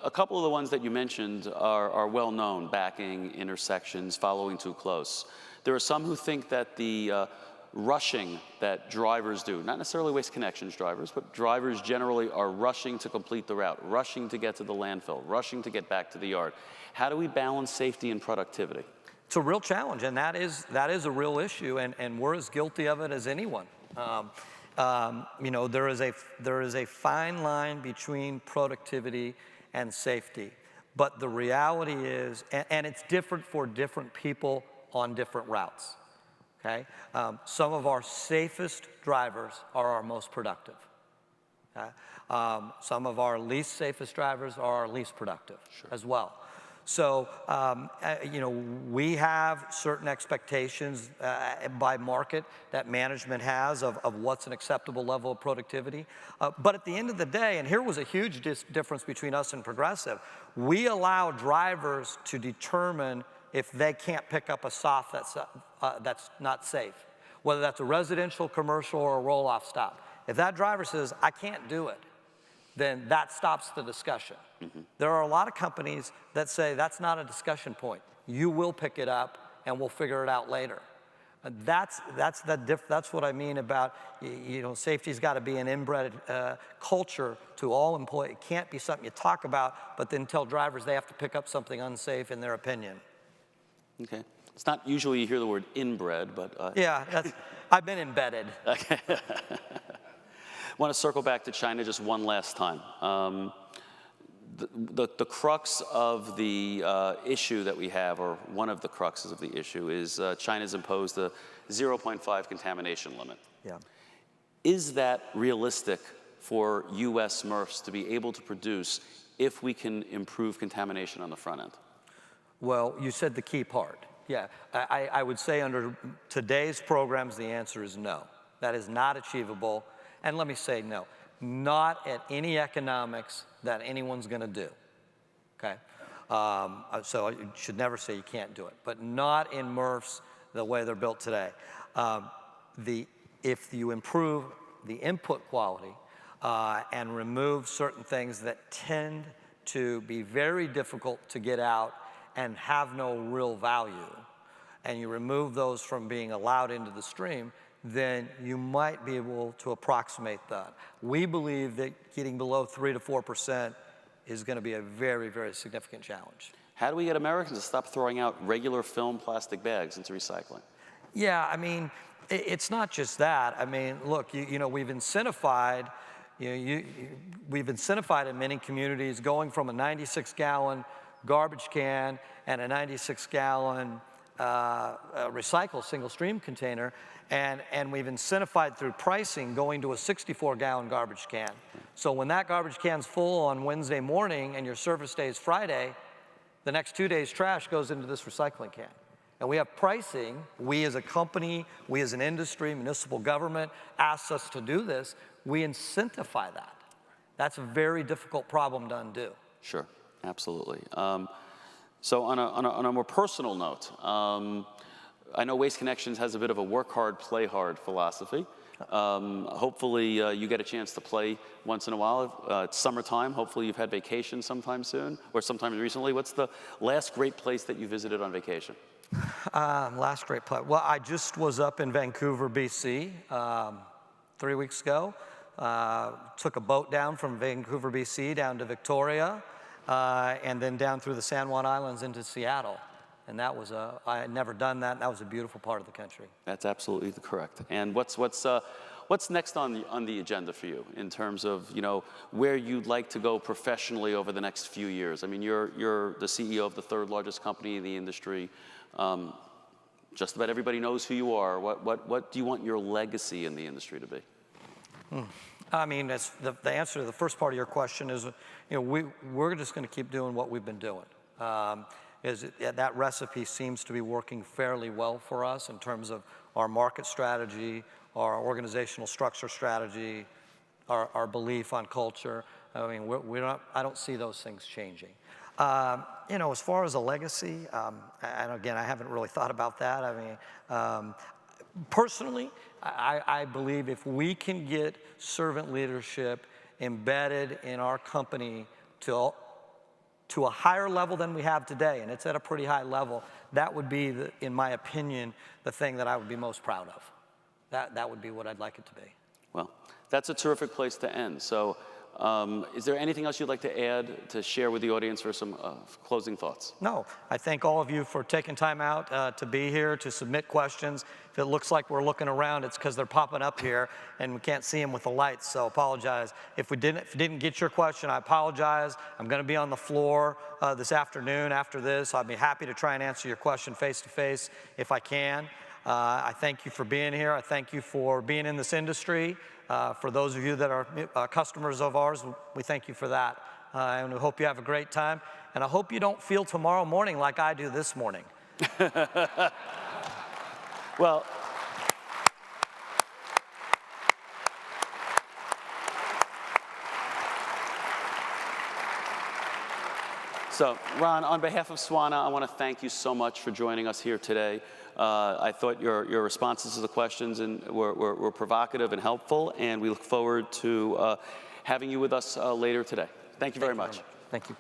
a couple of the ones that you mentioned are well known: backing, intersections, following too close. There are some who think that the rushing that drivers do, not necessarily Waste Connections drivers, but drivers generally are rushing to complete the route, rushing to get to the landfill, rushing to get back to the yard. How do we balance safety and productivity? It's a real challenge, and that is a real issue, and we're as guilty of it as anyone. There is a fine line between productivity and safety, but the reality is, and it's different for different people on different routes. Okay, some of our safest drivers are our most productive. Okay? Some of our least safest drivers are our least productive as well. So, we have certain expectations by market that management has of what's an acceptable level of productivity. But at the end of the day, and here was a huge difference between us and Progressive, we allow drivers to determine if they can't pick up a stop that's not safe, whether that's a residential, commercial, or a roll-off stop. If that driver says, I can't do it, then that stops the discussion. Mm-hmm. There are a lot of companies that say that's not a discussion point. You will pick it up, and we'll figure it out later. That's what I mean about, safety's got to be an inbred culture to all employees. It can't be something you talk about, but then tell drivers they have to pick up something unsafe in their opinion. Okay. It's not usually you hear the word inbred, but... Yeah, I've been embedded. Okay. I want to circle back to China just one last time. The crux of the issue that we have, or one of the cruxes of the issue, is China's imposed a 0.5 contamination limit. Yeah. Is that realistic for U.S. MRFs to be able to produce if we can improve contamination on the front end? Well, you said the key part. Yeah, I would say under today's programs, the answer is no. That is not achievable. And let me say no, not at any economics that anyone's going to do, okay? So you should never say you can't do it, but not in MRFs the way they're built today. If you improve the input quality and remove certain things that tend to be very difficult to get out and have no real value, and you remove those from being allowed into the stream, then you might be able to approximate that. We believe that getting below 3 to 4% is going to be a very, very significant challenge. How do we get Americans to stop throwing out regular film plastic bags into recycling? Yeah, I mean, it's not just that. I mean, look, you know, we've incentivized, we've incentivized in many communities going from a 96-gallon garbage can and a 96-gallon recycle single stream container, and we've incentivized through pricing going to a 64-gallon garbage can. So when that garbage can's full on Wednesday morning and your service day is Friday, the next 2 days' trash goes into this recycling can. And we have pricing, we as a company, we as an industry, municipal government asks us to do this, we incentivize that. That's a very difficult problem to undo. Sure, absolutely. So on a more personal note, I know Waste Connections has a bit of a work hard, play hard philosophy. Hopefully you get a chance to play once in a while. It's summertime. Hopefully you've had vacation sometime soon or sometime recently. What's the last great place that you visited on vacation? Last great place. Well, I just was up in Vancouver, BC 3 weeks ago. Took a boat down from Vancouver, BC down to Victoria and then down through the San Juan Islands into Seattle. And that was I had never done that. That was a beautiful part of the country. That's absolutely correct. And what's next on the agenda for you in terms of, you know, where you'd like to go professionally over the next few years? I mean, you're the CEO of the third largest company in the industry. Just about everybody knows who you are. What do you want your legacy in the industry to be? I mean, the answer to the first part of your question is, you know, we're just going to keep doing what we've been doing. That recipe seems to be working fairly well for us in terms of our market strategy, our organizational structure strategy, our belief on culture. I mean, I don't see those things changing. You know, as far as a legacy, and again, I haven't really thought about that. I mean, personally, I believe if we can get servant leadership embedded in our company to a higher level than we have today, and it's at a pretty high level, that would be, in my opinion, the thing that I would be most proud of. That would be what I'd like it to be. Well, that's a terrific place to end. So is there anything else you'd like to add, to share with the audience, for some closing thoughts? No, I thank all of you for taking time out to be here, to submit questions. If it looks like we're looking around, it's because they're popping up here and we can't see them with the lights, so apologize. If you didn't get your question, I apologize. I'm going to be on the floor this afternoon after this. I'll be happy to try and answer your question face to face if I can. I thank you for being here. I thank you for being in this industry. For those of you that are customers of ours, we thank you for that. And we hope you have a great time. And I hope you don't feel tomorrow morning like I do this morning. Well, so Ron, on behalf of SWANA, I want to thank you so much for joining us here today. I thought your responses to the questions were provocative and helpful, and we look forward to having you with us later today. Thank you very much. Thank you.